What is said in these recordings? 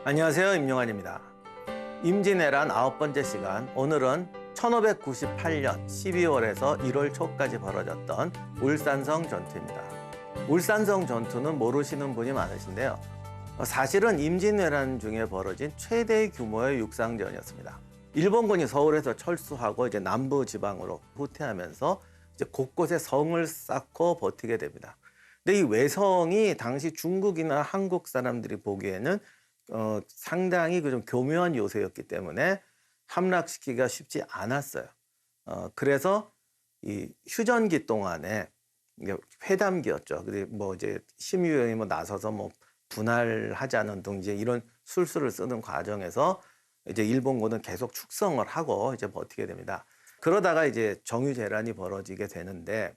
안녕하세요, 임용환입니다. 임진왜란 9번째 시간, 오늘은 1598년 12월에서 1월 초까지 벌어졌던 울산성 전투입니다. 울산성 전투는 모르시는 분이 많으신데요. 사실은 임진왜란 중에 벌어진 최대 규모의 육상전이었습니다. 일본군이 서울에서 철수하고 이제 남부 지방으로 후퇴하면서 이제 곳곳에 성을 쌓고 버티게 됩니다. 근데 이 외성이 당시 중국이나 한국 사람들이 보기에는 상당히 좀 교묘한 요새였기 때문에 함락시키기가 쉽지 않았어요. 그래서 이 휴전기 동안에 이게 회담기였죠. 근데 뭐 이제 심의위원이 나서서 분할하자는 등 이제 이런 술수를 쓰는 과정에서 이제 일본군은 계속 축성을 하고 이제 버티게 됩니다. 그러다가 이제 정유재란이 벌어지게 되는데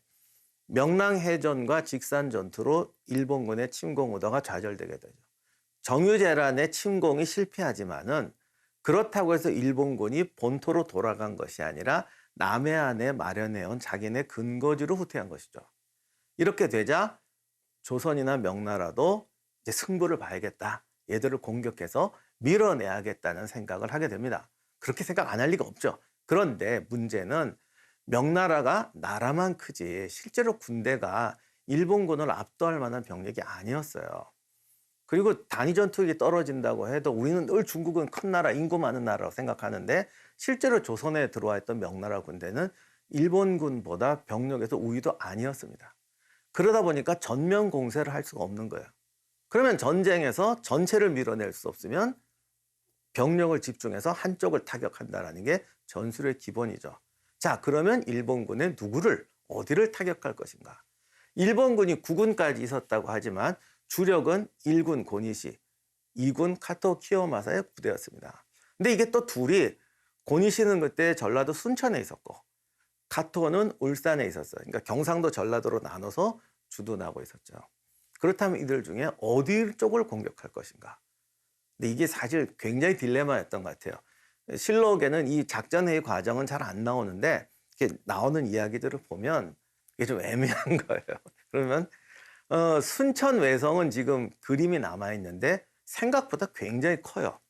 명랑해전과 직산전투로 일본군의 침공 의도가 좌절되게 되죠. 정유재란의 침공이 실패하지만은 그렇다고 해서 일본군이 본토로 돌아간 것이 아니라 남해안에 마련해온 자기네 근거지로 후퇴한 것이죠. 이렇게 되자 조선이나 명나라도 이제 승부를 봐야겠다. 얘들을 공격해서 밀어내야겠다는 생각을 하게 됩니다. 그렇게 생각 안 할 리가 없죠. 그런데 문제는 명나라가 나라만 크지 실제로 군대가 일본군을 압도할 만한 병력이 아니었어요. 그리고 단위 전투력이 떨어진다고 해도 우리는 늘 중국은 큰 나라, 인구 많은 나라라고 생각하는데 실제로 조선에 들어와 있던 명나라 군대는 일본군보다 병력에서 우위도 아니었습니다. 그러다 보니까 전면 공세를 할 수가 없는 거예요. 그러면 전쟁에서 전체를 밀어낼 수 없으면 병력을 집중해서 한쪽을 타격한다는 게 전술의 기본이죠. 자, 그러면 일본군은 누구를, 어디를 타격할 것인가? 일본군이 9군까지 있었다고 하지만 주력은 1군 고니시, 2군 카토 키요마사의 부대였습니다. 근데 이게 또 둘이, 고니시는 그때 전라도 순천에 있었고 카토는 울산에 있었어요. 그러니까 경상도 전라도로 나눠서 주둔하고 있었죠. 그렇다면 이들 중에 어디 쪽을 공격할 것인가? 근데 이게 사실 굉장히 딜레마였던 것 같아요. 실록에는 이 작전회의 과정은 잘 안 나오는데 이렇게 나오는 이야기들을 보면 이게 좀 애매한 거예요. 그러면 순천 외성은 지금 그림이 남아있는데 생각보다 굉장히 커요.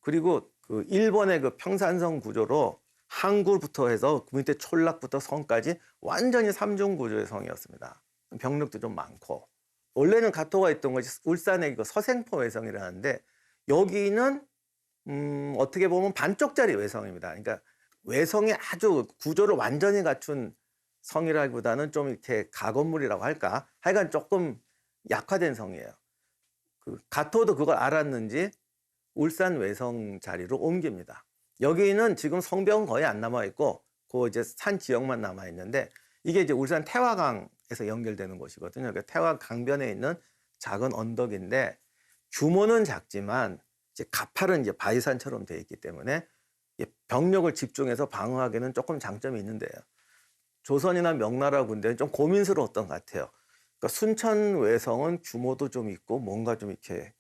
그리고 그 일본의 그 평산성 구조로 항구부터 해서 그 밑에 촌락부터 성까지 완전히 삼중 구조의 성이었습니다. 병력도 좀 많고. 원래는 가토가 있던 것이 울산의 그 서생포 외성이라는데 여기는 어떻게 보면 반쪽짜리 외성입니다. 그러니까 외성이 아주 구조를 완전히 갖춘 성이라기보다는 좀 이렇게 가건물이라고 할까? 하여간 조금 약화된 성이에요. 그 가토도 그걸 알았는지 울산 외성 자리로 옮깁니다. 여기는 지금 성벽은 거의 안 남아 있고 그 이제 산 지역만 남아 있는데 이게 이제 울산 태화강에서 연결되는 곳이거든요. 그러니까 태화 강변에 있는 작은 언덕인데 규모는 작지만 이제 가파른 이제 바위산처럼 되어 있기 때문에 병력을 집중해서 방어하기는 조금 장점이 있는데요. 조선이나 명나라 군대는 좀 고민스러웠던 것 같아요. 그러니까 순천 외성은 규모도 좀 있고 뭔가 좀 이렇게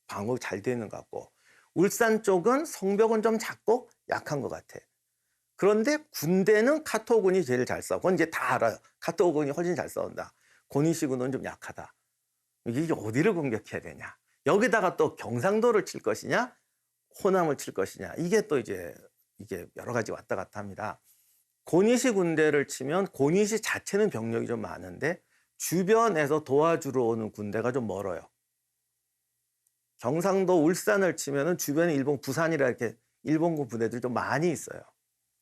방어 잘 되는 것 같고 울산 쪽은 성벽은 좀 작고 약한 것 같아. 그런데 군대는 카토군이 제일 잘 싸워. 그건 이제 다 알아요. 카토군이 훨씬 잘 싸운다. 고니시군은 좀 약하다. 이게 어디를 공격해야 되냐? 여기다가 또 경상도를 칠 것이냐, 호남을 칠 것이냐. 이게 또 이제 이게 여러 가지 왔다 갔다 합니다. 고니시 군대를 치면 고니시 자체는 병력이 좀 많은데 주변에서 도와주러 오는 군대가 좀 멀어요. 경상도 울산을 치면은 주변에 일본 부산이라 이렇게 일본군 부대들이 좀 많이 있어요.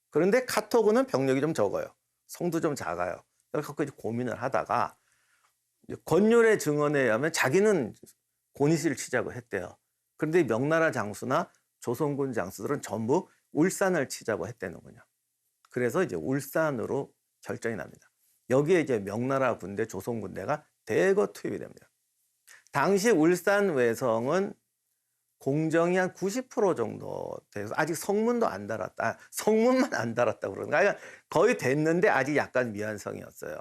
그런데 카토군은 병력이 좀 적어요. 성도 좀 작아요. 그래서 이제 고민을 하다가 권율의 증언에 의하면 자기는 고니시를 치자고 했대요. 그런데 명나라 장수나 조선군 장수들은 전부 울산을 치자고 했대는군요. 그래서 이제 울산으로 결정이 납니다. 여기에 이제 명나라 군대, 조선 군대가 대거 투입이 됩니다. 당시 울산 외성은 공정이 한 90% 정도 돼서 아직 성문도 안 달았다. 성문만 안 달았다고 그러는가. 그러니까 거의 됐는데 아직 약간 미완성이었어요.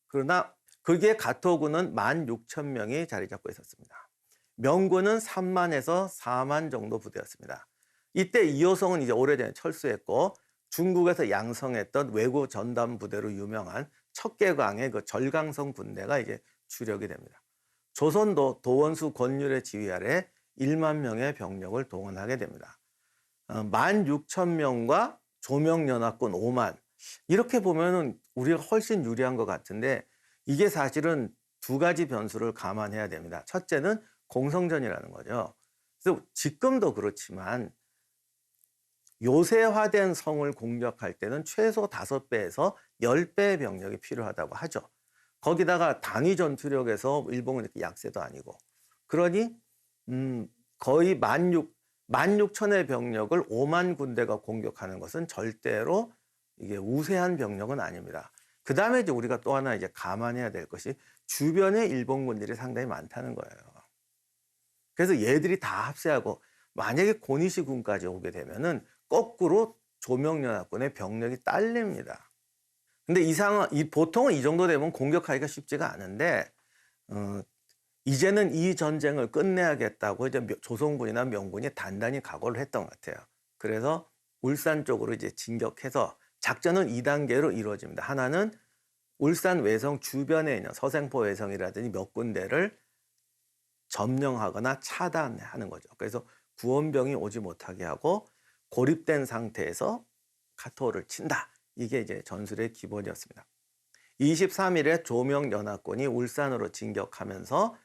그러나 그게 가토군은 16,000명이 자리 잡고 있었습니다. 명군은 3만에서 4만 정도 부대였습니다. 이때 이호성은 이제 오래전에 철수했고 중국에서 양성했던 외구 전담 부대로 유명한 척계광의 그 절강성 군대가 이제 주력이 됩니다. 조선도 도원수 권율의 지휘 아래 1만 명의 병력을 동원하게 됩니다. 16,000명과 조명연합군 5만. 이렇게 보면은 우리가 훨씬 유리한 것 같은데 이게 사실은 두 가지 변수를 감안해야 됩니다. 첫째는 공성전이라는 거죠. 그래서 지금도 그렇지만 요새화된 성을 공격할 때는 최소 5배에서 10배의 병력이 필요하다고 하죠. 거기다가 단위 전투력에서 일본은 이렇게 약세도 아니고. 그러니 거의 16,000의 병력을 5만 군대가 공격하는 것은 절대로 이게 우세한 병력은 아닙니다. 그 다음에 이제 우리가 또 하나 이제 감안해야 될 것이 주변에 일본군들이 상당히 많다는 거예요. 그래서 얘들이 다 합세하고 만약에 고니시군까지 오게 되면은 거꾸로 조명연합군의 병력이 딸립니다. 근데 이 상황, 보통은 이 정도 되면 공격하기가 쉽지가 않은데, 이제는 이 전쟁을 끝내야겠다고 이제 조선군이나 명군이 단단히 각오를 했던 것 같아요. 그래서 울산 쪽으로 이제 진격해서 작전은 2단계로 이루어집니다. 하나는 울산 외성 주변에 있는 서생포 외성이라든지 몇 군데를 점령하거나 차단하는 거죠. 그래서 구원병이 오지 못하게 하고 고립된 상태에서 카토를 친다. 이게 이제 전술의 기본이었습니다. 23일에 조명연합군이 울산으로 진격하면서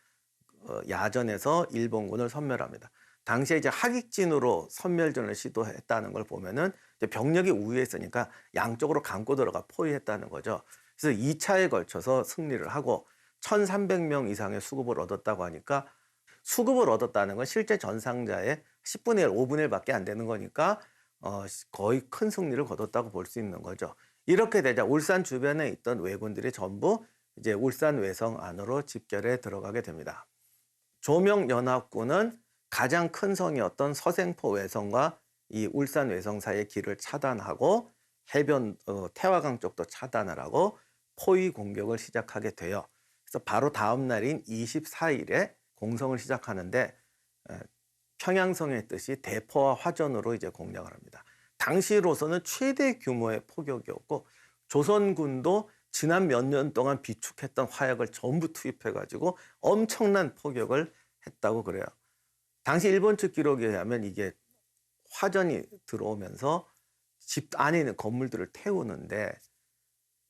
야전에서 일본군을 섬멸합니다. 당시에 이제 하객진으로 섬멸전을 시도했다는 걸 보면은 이제 병력이 우위에 있으니까 양쪽으로 감고 들어가 포위했다는 거죠. 그래서 2차에 걸쳐서 승리를 하고 1,300명 이상의 수급을 얻었다고 하니까 수급을 얻었다는 건 실제 전상자의 10분의 1, 5분의 1밖에 안 되는 거니까 거의 큰 승리를 거뒀다고 볼 수 있는 거죠. 이렇게 되자 울산 주변에 있던 왜군들이 전부 이제 울산 외성 안으로 집결해 들어가게 됩니다. 조명연합군은 가장 큰 성이었던 서생포 외성과 이 울산 외성 사이의 길을 차단하고 해변 태화강 쪽도 차단을 하고 포위 공격을 시작하게 돼요. 그래서 바로 다음 날인 24일에 공성을 시작하는데 평양성의 뜻이 대포와 화전으로 이제 공략을 합니다. 당시로서는 최대 규모의 포격이었고 조선군도 지난 몇 년 동안 비축했던 화약을 전부 투입해가지고 엄청난 포격을 했다고 그래요. 당시 일본 측 기록에 의하면 이게 화전이 들어오면서 집 안에 있는 건물들을 태우는데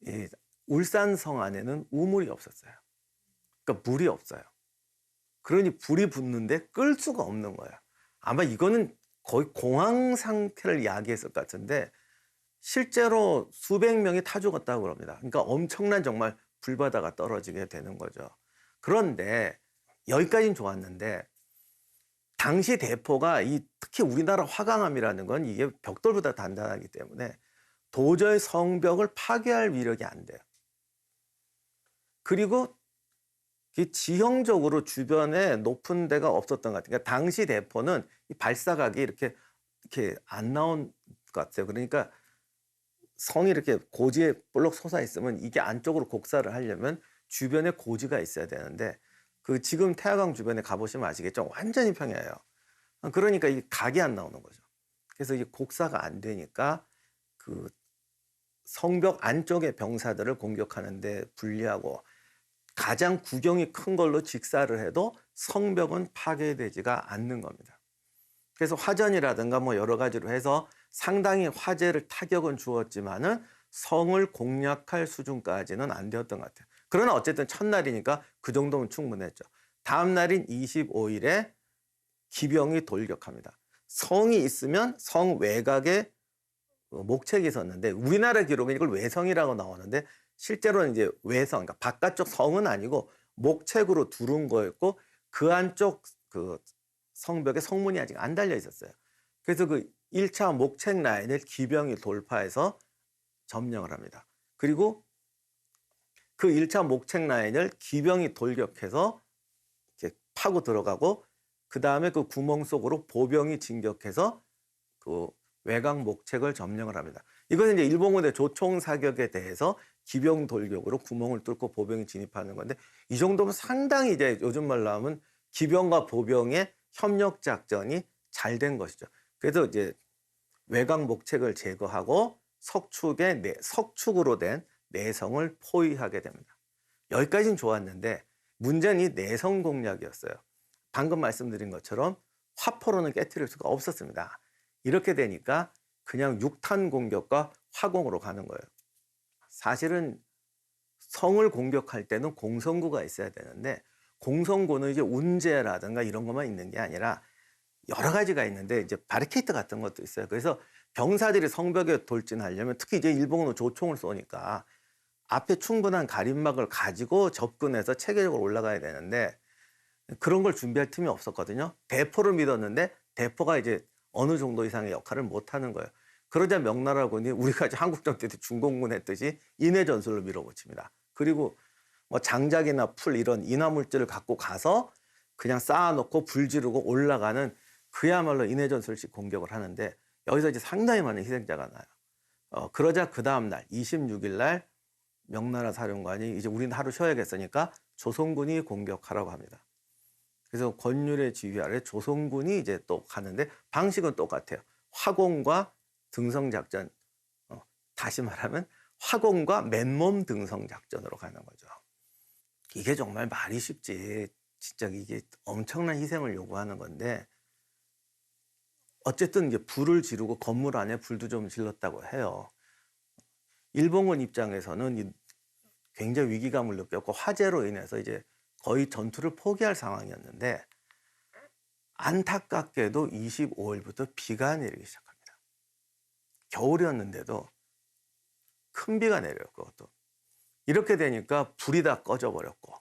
이 울산성 안에는 우물이 없었어요. 그러니까 물이 없어요. 그러니 불이 붙는데 끌 수가 없는 거예요. 아마 이거는 거의 공황 상태를 야기했을 것 같은데 실제로 수백 명이 타 죽었다고 그럽니다. 그러니까 엄청난 정말 불바다가 떨어지게 되는 거죠. 그런데 여기까지는 좋았는데 당시 대포가 특히 우리나라 화강암이라는 건 이게 벽돌보다 단단하기 때문에 도저히 성벽을 파괴할 위력이 안 돼요. 그리고 지형적으로 주변에 높은 데가 없었던 것 같아요. 그러니까 당시 대포는 이 발사각이 이렇게 안 나온 것 같아요. 그러니까 성이 이렇게 고지에 볼록 솟아 있으면 이게 안쪽으로 곡사를 하려면 주변에 고지가 있어야 되는데 지금 태화강 주변에 가보시면 아시겠죠? 완전히 평야예요. 그러니까 이 각이 안 나오는 거죠. 그래서 이 곡사가 안 되니까 성벽 안쪽의 병사들을 공격하는데 불리하고 가장 구경이 큰 걸로 직사를 해도 성벽은 파괴되지가 않는 겁니다. 그래서 화전이라든가 뭐 여러 가지로 해서 상당히 화재를 타격은 주었지만은 성을 공략할 수준까지는 안 되었던 것 같아요. 그러나 어쨌든 첫날이니까 그 정도면 충분했죠. 다음 날인 25일에 기병이 돌격합니다. 성이 있으면 성 외곽에 목책이 있었는데 우리나라 기록은 이걸 외성이라고 나오는데 실제로는 이제 외성, 그러니까 바깥쪽 성은 아니고 목책으로 두른 거였고 그 안쪽 성벽에 성문이 아직 안 달려 있었어요. 그래서 1차 목책 라인을 기병이 돌파해서 점령을 합니다. 그리고 그 1차 목책 라인을 기병이 돌격해서 이렇게 파고 들어가고 그 다음에 그 구멍 속으로 보병이 진격해서 외곽 목책을 점령을 합니다. 이것은 이제 일본군의 조총 사격에 대해서 기병 돌격으로 구멍을 뚫고 보병이 진입하는 건데 이 정도면 상당히 이제 요즘 말로 하면 기병과 보병의 협력 작전이 잘 된 것이죠. 그래서 이제 외곽 목책을 제거하고 석축으로 된 내성을 포위하게 됩니다. 여기까지는 좋았는데 문제는 이 내성 공략이었어요. 방금 말씀드린 것처럼 화포로는 깨트릴 수가 없었습니다. 이렇게 되니까 그냥 육탄 공격과 화공으로 가는 거예요. 사실은 성을 공격할 때는 공성구가 있어야 되는데 공성구는 이제 운제라든가 이런 것만 있는 게 아니라 여러 가지가 있는데 이제 바리케이트 같은 것도 있어요. 그래서 병사들이 성벽에 돌진하려면 특히 이제 일본은 조총을 쏘니까 앞에 충분한 가림막을 가지고 접근해서 체계적으로 올라가야 되는데 그런 걸 준비할 틈이 없었거든요. 대포를 믿었는데 대포가 이제 어느 정도 이상의 역할을 못 하는 거예요. 그러자 명나라군이 우리가 이제 한국전투 때 중공군 했듯이 인해 전술로 밀어붙입니다. 그리고 뭐 장작이나 풀 이런 인화 물질을 갖고 가서 그냥 쌓아놓고 불 지르고 올라가는 그야말로 인해 전술식 공격을 하는데 여기서 이제 상당히 많은 희생자가 나요. 그러자 그 다음 날 26일 날 명나라 사령관이 이제 우리는 하루 쉬어야겠으니까 조선군이 공격하라고 합니다. 그래서 권율의 지휘 아래 조선군이 이제 또 가는데 방식은 똑같아요. 화공과 등성작전, 다시 말하면 화공과 맨몸 등성작전으로 가는 거죠. 이게 정말 말이 쉽지. 진짜 이게 엄청난 희생을 요구하는 건데 어쨌든 이제 불을 지르고 건물 안에 불도 좀 질렀다고 해요. 일본군 입장에서는 굉장히 위기감을 느꼈고 화재로 인해서 이제 거의 전투를 포기할 상황이었는데 안타깝게도 25일부터 비가 내리기 시작합니다. 겨울이었는데도 큰 비가 내려요. 그것도. 이렇게 되니까 불이 다 꺼져버렸고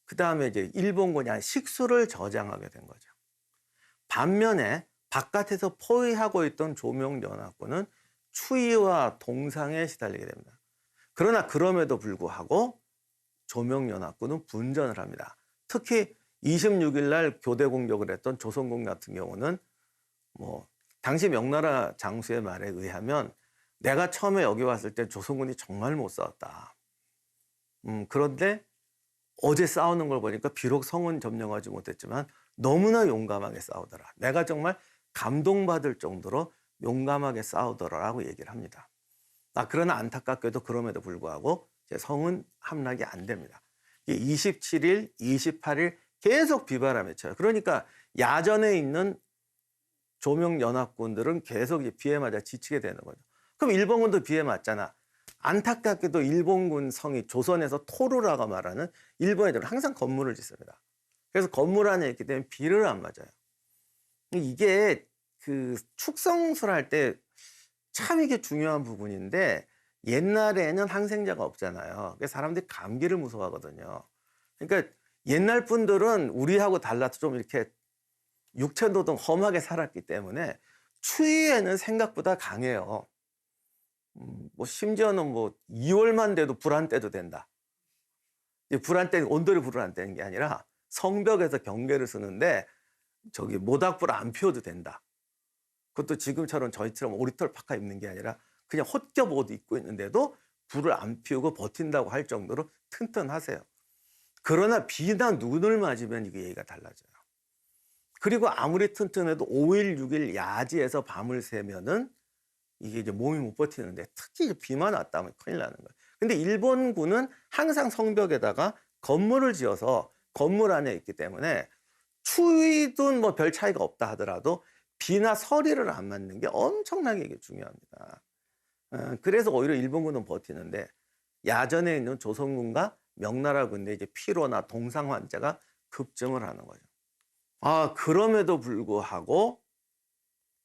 그 다음에 이제 일본군이 한 식수를 저장하게 된 거죠. 반면에 바깥에서 포위하고 있던 조명연합군은 추위와 동상에 시달리게 됩니다. 그러나 그럼에도 불구하고 조명연합군은 분전을 합니다. 특히 26일 날 교대 공격을 했던 조선군 같은 경우는 뭐 당시 명나라 장수의 말에 의하면 내가 처음에 여기 왔을 때 조선군이 정말 못 싸웠다. 그런데 어제 싸우는 걸 보니까 비록 성은 점령하지 못했지만 너무나 용감하게 싸우더라. 내가 정말 감동받을 정도로 용감하게 싸우더라라고 얘기를 합니다. 그러나 안타깝게도 그럼에도 불구하고 성은 함락이 안 됩니다. 27일, 28일 계속 비바람에 쳐요. 그러니까 야전에 있는 조명연합군들은 계속 비에 맞아 지치게 되는 거죠. 그럼 일본군도 비에 맞잖아. 안타깝게도 일본군 성이 조선에서 토루라고 말하는 일본 애들은 항상 건물을 짓습니다. 그래서 건물 안에 있기 때문에 비를 안 맞아요. 이게 그 축성술 할 때 참 이게 중요한 부분인데 옛날에는 항생제가 없잖아요. 그래서 사람들이 감기를 무서워하거든요. 그러니까 옛날 분들은 우리하고 달라서 좀 이렇게 육체노동 험하게 살았기 때문에 추위에는 생각보다 강해요. 뭐 심지어는 뭐 2월만 돼도 불 안 떼도 된다. 불 안 떼는 온돌이 불을 안 떼는 게 아니라 성벽에서 경계를 쓰는데 저기 모닥불 안 피워도 된다. 그것도 지금처럼 저희처럼 오리털 파카 입는 게 아니라 그냥 헛겹 옷 입고 있는데도 불을 안 피우고 버틴다고 할 정도로 튼튼하세요. 그러나 비나 눈을 맞으면 이게 얘기가 달라져요. 그리고 아무리 튼튼해도 5일, 6일 야지에서 밤을 새면은 이게 이제 몸이 못 버티는데 특히 비만 왔다면 큰일 나는 거예요. 근데 일본군은 항상 성벽에다가 건물을 지어서 건물 안에 있기 때문에 추위든 뭐 별 차이가 없다 하더라도 비나 서리를 안 맞는 게 엄청나게 이게 중요합니다. 그래서 오히려 일본군은 버티는데 야전에 있는 조선군과 명나라 군대 이제 피로나 동상 환자가 급증을 하는 거죠. 그럼에도 불구하고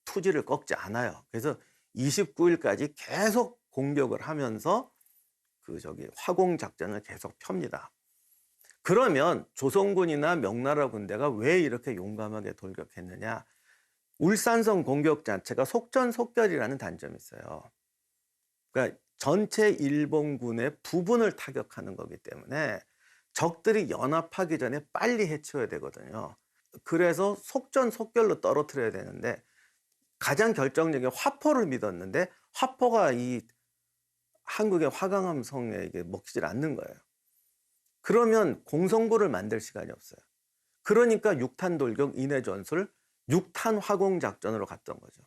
투지를 꺾지 않아요. 그래서 29일까지 계속 공격을 하면서 화공 작전을 계속 펴니다. 그러면 조선군이나 명나라 군대가 왜 이렇게 용감하게 돌격했느냐? 울산성 공격 자체가 속전속결이라는 단점이 있어요. 그러니까 전체 일본군의 부분을 타격하는 거기 때문에 적들이 연합하기 전에 빨리 해치워야 되거든요. 그래서 속전속결로 떨어뜨려야 되는데 가장 결정적인 화포를 믿었는데 화포가 이 한국의 화강암 성에 이게 먹히질 않는 거예요. 그러면 공성구를 만들 시간이 없어요. 그러니까 육탄 돌격 인해 전술, 육탄 화공 작전으로 갔던 거죠.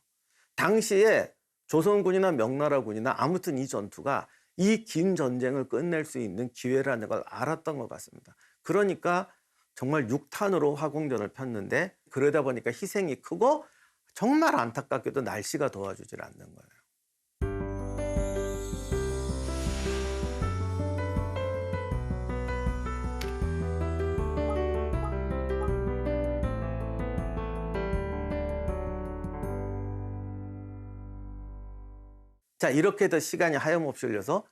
당시에 조선군이나 명나라군이나 아무튼 이 전투가 이 긴 전쟁을 끝낼 수 있는 기회라는 걸 알았던 것 같습니다. 그러니까 정말 6탄으로 화공전을 폈는데 그러다 보니까 희생이 크고 정말 안타깝게도 날씨가 도와주질 않는 거예요. 자, 이렇게 해서 시간이 하염없이 흘려서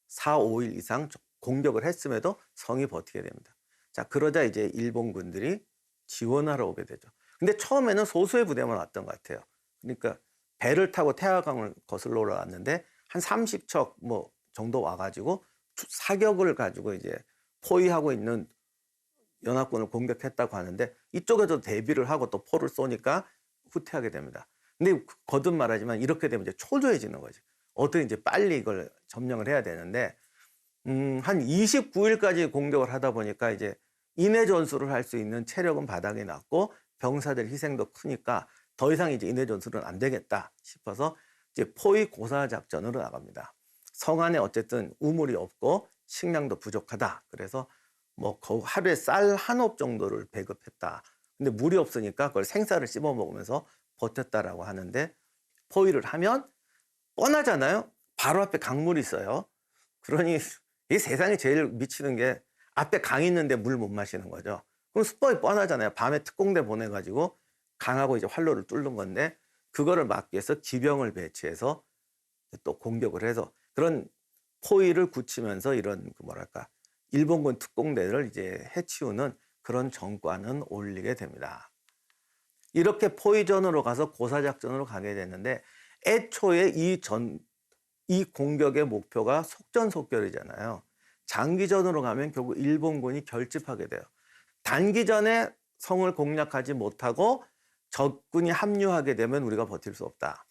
4, 5일 이상 공격을 했음에도 성이 버티게 됩니다. 자, 그러자 이제 일본군들이 지원하러 오게 되죠. 근데 처음에는 소수의 부대만 왔던 것 같아요. 그러니까 배를 타고 태화강을 거슬러 올라왔는데 한 30척 뭐 정도 와가지고 사격을 가지고 이제 포위하고 있는 연합군을 공격했다고 하는데 이쪽에도 대비를 하고 또 포를 쏘니까 후퇴하게 됩니다. 근데 거듭 말하지만 이렇게 되면 이제 초조해지는 거죠. 어떻게 이제 빨리 이걸 점령을 해야 되는데 한 29일까지 공격을 하다 보니까 이제 인해 전술을 할 수 있는 체력은 바닥이 났고 병사들 희생도 크니까 더 이상 이제 인해 전술은 안 되겠다 싶어서 이제 포위 고사 작전으로 나갑니다. 성 안에 어쨌든 우물이 없고 식량도 부족하다. 그래서 뭐 하루에 쌀 한 옵 정도를 배급했다. 근데 물이 없으니까 그걸 생쌀을 씹어 먹으면서 버텼다라고 하는데 포위를 하면 뻔하잖아요. 바로 앞에 강물이 있어요. 그러니 이 세상에 제일 미치는 게 앞에 강 있는데 물 못 마시는 거죠. 그럼 수법이 뻔하잖아요. 밤에 특공대 보내가지고 강하고 이제 활로를 뚫는 건데 그거를 막기 위해서 기병을 배치해서 또 공격을 해서 그런 포위를 굳히면서 이런 뭐랄까 일본군 특공대를 이제 해치우는 그런 정권은 올리게 됩니다. 이렇게 포위전으로 가서 고사작전으로 가게 됐는데 애초에 이 공격의 목표가 속전속결이잖아요. 장기전으로 가면 결국 일본군이 결집하게 돼요. 단기전에 성을 공략하지 못하고 적군이 합류하게 되면 우리가 버틸 수 없다.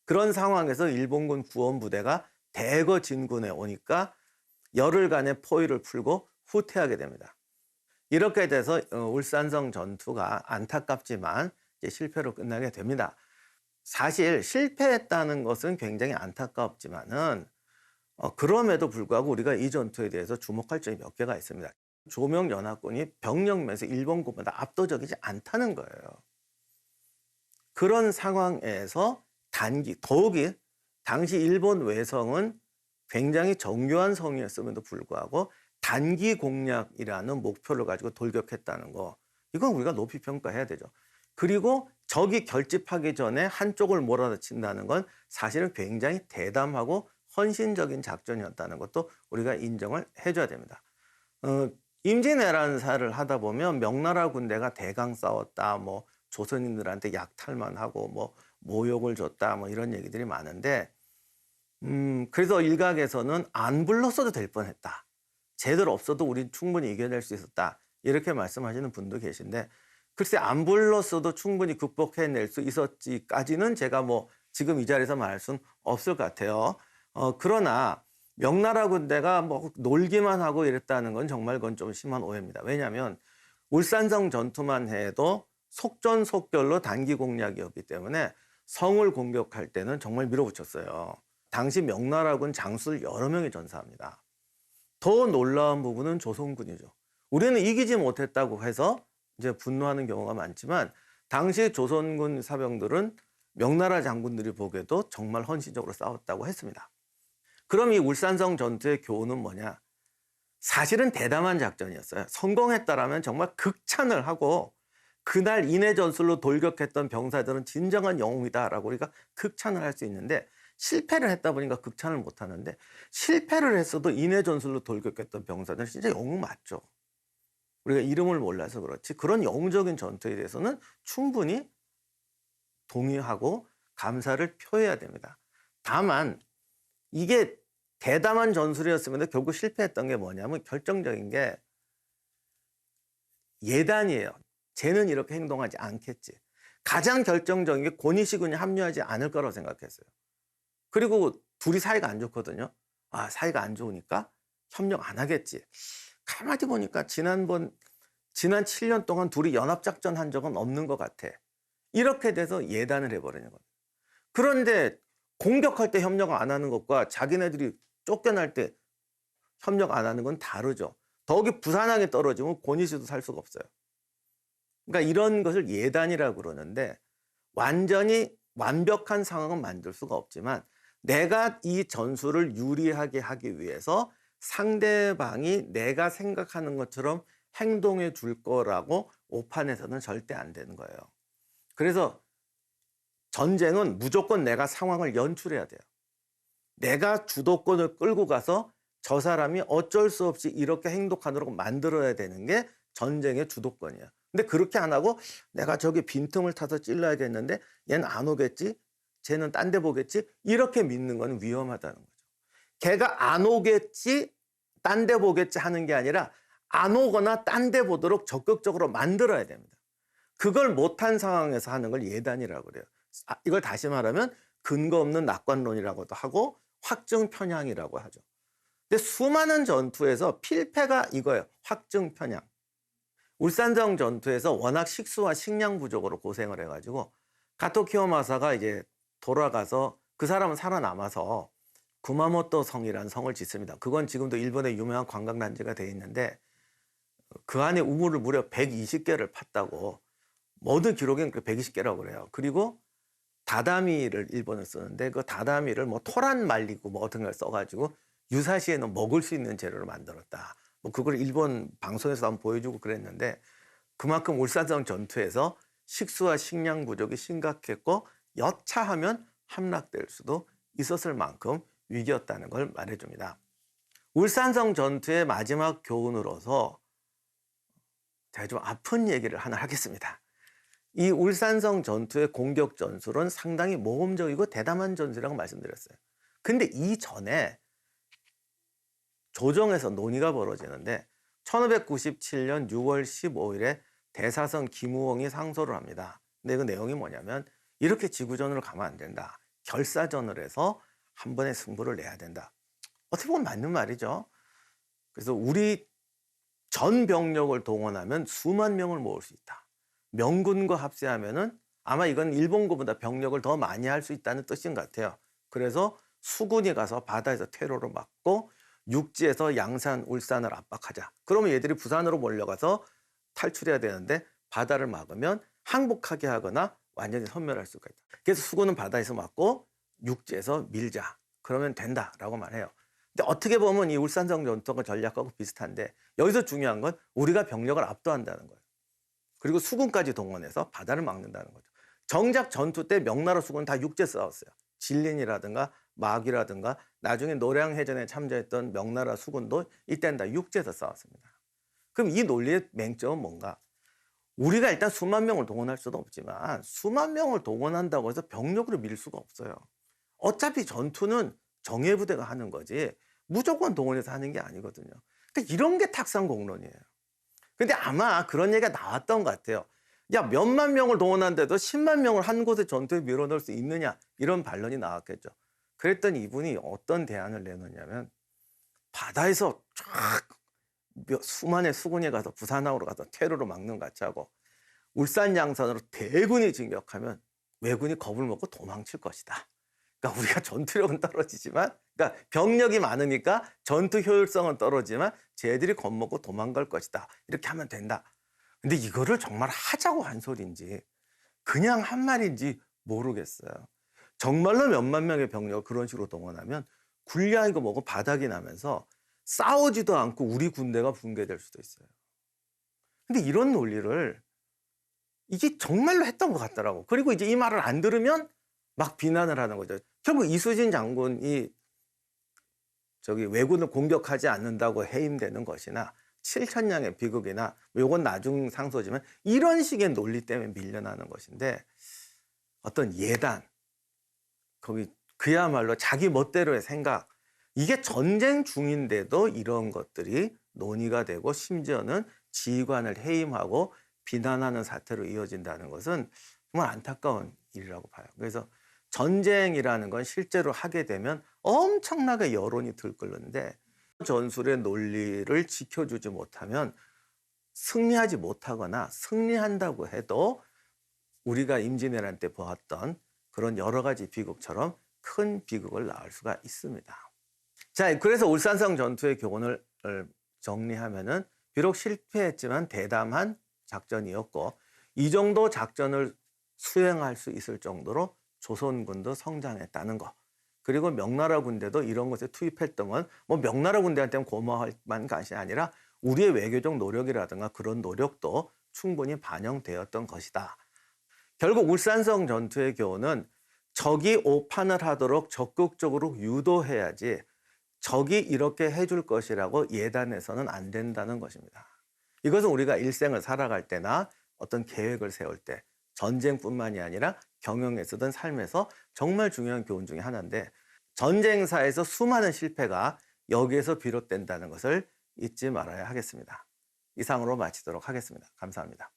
그런 상황에서 일본군 구원부대가 대거 진군해 오니까 열흘간의 포위를 풀고 후퇴하게 됩니다. 이렇게 돼서 울산성 전투가 안타깝지만 이제 실패로 끝나게 됩니다. 사실 실패했다는 것은 굉장히 안타깝지만은 그럼에도 불구하고 우리가 이 전투에 대해서 주목할 점이 몇 개가 있습니다. 조명연합군이 병력면에서 일본군보다 압도적이지 않다는 거예요. 그런 상황에서 더욱이 당시 일본 외성은 굉장히 정교한 성이었음에도 불구하고 단기 공략이라는 목표를 가지고 돌격했다는 거, 이건 우리가 높이 평가해야 되죠. 그리고 적이 결집하기 전에 한쪽을 몰아친다는 건 사실은 굉장히 대담하고 헌신적인 작전이었다는 것도 우리가 인정을 해줘야 됩니다. 임진왜란사를 하다 보면 명나라 군대가 대강 싸웠다, 뭐 조선인들한테 약탈만 하고 뭐 모욕을 줬다, 뭐 이런 얘기들이 많은데, 그래서 일각에서는 안 불렀어도 될 뻔했다. 제대로 없어도 우린 충분히 이겨낼 수 있었다. 이렇게 말씀하시는 분도 계신데, 글쎄 안 불렀어도 충분히 극복해낼 수 있었지까지는 제가 뭐 지금 이 자리에서 말할 수는 없을 것 같아요. 그러나 명나라 군대가 뭐 놀기만 하고 이랬다는 건 정말 그건 좀 심한 오해입니다. 왜냐하면 울산성 전투만 해도 속전속결로 단기 공략이었기 때문에 성을 공격할 때는 정말 밀어붙였어요. 당시 명나라군 장수를 여러 명이 전사합니다. 더 놀라운 부분은 조선군이죠. 우리는 이기지 못했다고 해서 이제 분노하는 경우가 많지만 당시 조선군 사병들은 명나라 장군들이 보기에도 정말 헌신적으로 싸웠다고 했습니다. 그럼 이 울산성 전투의 교훈은 뭐냐? 사실은 대담한 작전이었어요. 성공했다라면 정말 극찬을 하고 그날 인해 전술로 돌격했던 병사들은 진정한 영웅이다라고 우리가 극찬을 할 수 있는데 실패를 했다 보니까 극찬을 못 하는데 실패를 했어도 인해 전술로 돌격했던 병사들은 진짜 영웅 맞죠. 우리가 이름을 몰라서 그렇지 그런 영웅적인 전투에 대해서는 충분히 동의하고 감사를 표해야 됩니다. 다만 이게 대담한 전술이었으면 결국 실패했던 게 뭐냐면 결정적인 게 예단이에요. 쟤는 이렇게 행동하지 않겠지. 가장 결정적인 게 고니시군이 합류하지 않을 거라고 생각했어요. 그리고 둘이 사이가 안 좋거든요. 아, 사이가 안 좋으니까 협력 안 하겠지. 가만히 보니까 지난 7년 동안 둘이 연합작전 한 적은 없는 것 같아. 이렇게 돼서 예단을 해버리는 거예요. 그런데 공격할 때 협력 안 하는 것과 자기네들이 쫓겨날 때 협력 안 하는 건 다르죠. 더욱이 부산항에 떨어지면 고니시도 살 수가 없어요. 그러니까 이런 것을 예단이라고 그러는데 완전히 완벽한 상황은 만들 수가 없지만 내가 이 전술을 유리하게 하기 위해서 상대방이 내가 생각하는 것처럼 행동해 줄 거라고 오판에서는 절대 안 되는 거예요. 그래서 전쟁은 무조건 내가 상황을 연출해야 돼요. 내가 주도권을 끌고 가서 저 사람이 어쩔 수 없이 이렇게 행동하도록 만들어야 되는 게 전쟁의 주도권이에요. 근데 그렇게 안 하고 내가 저기 빈틈을 타서 찔러야겠는데 얘는 안 오겠지? 쟤는 딴 데 보겠지? 이렇게 믿는 건 위험하다는 거죠. 걔가 안 오겠지? 딴 데 보겠지 하는 게 아니라 안 오거나 딴 데 보도록 적극적으로 만들어야 됩니다. 그걸 못한 상황에서 하는 걸 예단이라고 그래요. 이걸 다시 말하면 근거 없는 낙관론이라고도 하고 확증 편향이라고 하죠. 근데 수많은 전투에서 필패가 이거예요. 확증 편향. 울산성 전투에서 워낙 식수와 식량 부족으로 고생을 해가지고 가토 키요마사가 이제 돌아가서 그 사람은 살아남아서 구마모토 성이라는 성을 짓습니다. 그건 지금도 일본의 유명한 관광단지가 돼 있는데 그 안에 우물을 무려 120개를 팠다고 모든 기록엔 120개라고 그래요. 그리고 다다미를 일본을 쓰는데 그 다다미를 뭐 토란 말리고 뭐 어떤 걸 써가지고 유사시에는 먹을 수 있는 재료를 만들었다. 뭐 그걸 일본 방송에서 한번 보여주고 그랬는데 그만큼 울산성 전투에서 식수와 식량 부족이 심각했고 여차하면 함락될 수도 있었을 만큼 위기였다는 걸 말해줍니다. 울산성 전투의 마지막 교훈으로서 제가 좀 아픈 얘기를 하나 하겠습니다. 이 울산성 전투의 공격 전술은 상당히 모험적이고 대담한 전술이라고 말씀드렸어요. 근데 이전에 조정에서 논의가 벌어지는데 1597년 6월 15일에 대사성 김우홍이 상소를 합니다. 근데 그 내용이 뭐냐면 이렇게 지구전으로 가면 안 된다. 결사전을 해서 한 번에 승부를 내야 된다. 어떻게 보면 맞는 말이죠. 그래서 우리 전 병력을 동원하면 수만 명을 모을 수 있다. 명군과 합세하면은 아마 이건 일본군보다 병력을 더 많이 할 수 있다는 뜻인 것 같아요. 그래서 수군이 가서 바다에서 테러를 막고 육지에서 양산, 울산을 압박하자. 그러면 얘들이 부산으로 몰려가서 탈출해야 되는데 바다를 막으면 항복하게 하거나 완전히 섬멸할 수가 있다. 그래서 수군은 바다에서 막고 육지에서 밀자. 그러면 된다라고 말해요. 근데 어떻게 보면 이 울산성 전투가 전략하고 비슷한데 여기서 중요한 건 우리가 병력을 압도한다는 거예요. 그리고 수군까지 동원해서 바다를 막는다는 거죠. 정작 전투 때 명나라 수군은 다 육지에 싸웠어요. 진린이라든가 마귀라든가 나중에 노량해전에 참전했던 명나라 수군도 이때는 다 육지에서 싸웠습니다. 그럼 이 논리의 맹점은 뭔가? 우리가 일단 수만 명을 동원할 수도 없지만 수만 명을 동원한다고 해서 병력으로 밀 수가 없어요. 어차피 전투는 정예부대가 하는 거지 무조건 동원해서 하는 게 아니거든요. 그러니까 이런 게 탁상공론이에요. 근데 아마 그런 얘기가 나왔던 것 같아요. 야, 몇만 명을 동원한데도 10만 명을 한 곳에 전투에 밀어넣을 수 있느냐 이런 반론이 나왔겠죠. 그랬더니 이분이 어떤 대안을 내놓냐면 바다에서 쫙 수만의 수군이 가서 부산항으로 가서 테러를 막는 것 같이 하고 울산 양산으로 대군이 진격하면 왜군이 겁을 먹고 도망칠 것이다. 그러니까 우리가 전투력은 떨어지지만 그러니까 병력이 많으니까 전투 효율성은 떨어지지만 쟤들이 겁먹고 도망갈 것이다. 이렇게 하면 된다. 근데 이거를 정말 하자고 한 소리인지 그냥 한 말인지 모르겠어요. 정말로 몇만 명의 병력을 그런 식으로 동원하면 군량이고 뭐고 바닥이 나면서 싸우지도 않고 우리 군대가 붕괴될 수도 있어요. 근데 이런 논리를 이게 정말로 했던 것 같더라고. 그리고 이제 이 말을 안 들으면 막 비난을 하는 거죠. 결국 이수진 장군이 저기 왜군을 공격하지 않는다고 해임되는 것이나 7천량의 비극이나 요건 나중 상소지만 이런 식의 논리 때문에 밀려나는 것인데 어떤 예단 거기 그야말로 자기 멋대로의 생각 이게 전쟁 중인데도 이런 것들이 논의가 되고 심지어는 지휘관을 해임하고 비난하는 사태로 이어진다는 것은 정말 안타까운 일이라고 봐요. 그래서 전쟁이라는 건 실제로 하게 되면 엄청나게 여론이 들끓는데 전술의 논리를 지켜주지 못하면 승리하지 못하거나 승리한다고 해도 우리가 임진왜란 때 보았던 그런 여러 가지 비극처럼 큰 비극을 낳을 수가 있습니다. 자, 그래서 울산성 전투의 교훈을 정리하면은 비록 실패했지만 대담한 작전이었고 이 정도 작전을 수행할 수 있을 정도로 조선군도 성장했다는 거. 그리고 명나라 군대도 이런 것에 투입했던 건 뭐 명나라 군대한테는 고마워할 만한 것이 아니라 우리의 외교적 노력이라든가 그런 노력도 충분히 반영되었던 것이다. 결국 울산성 전투의 교훈은 적이 오판을 하도록 적극적으로 유도해야지 적이 이렇게 해줄 것이라고 예단해서는 안 된다는 것입니다. 이것은 우리가 일생을 살아갈 때나 어떤 계획을 세울 때 전쟁뿐만이 아니라 경영에서든 삶에서 정말 중요한 교훈 중에 하나인데 전쟁사에서 수많은 실패가 여기에서 비롯된다는 것을 잊지 말아야 하겠습니다. 이상으로 마치도록 하겠습니다. 감사합니다.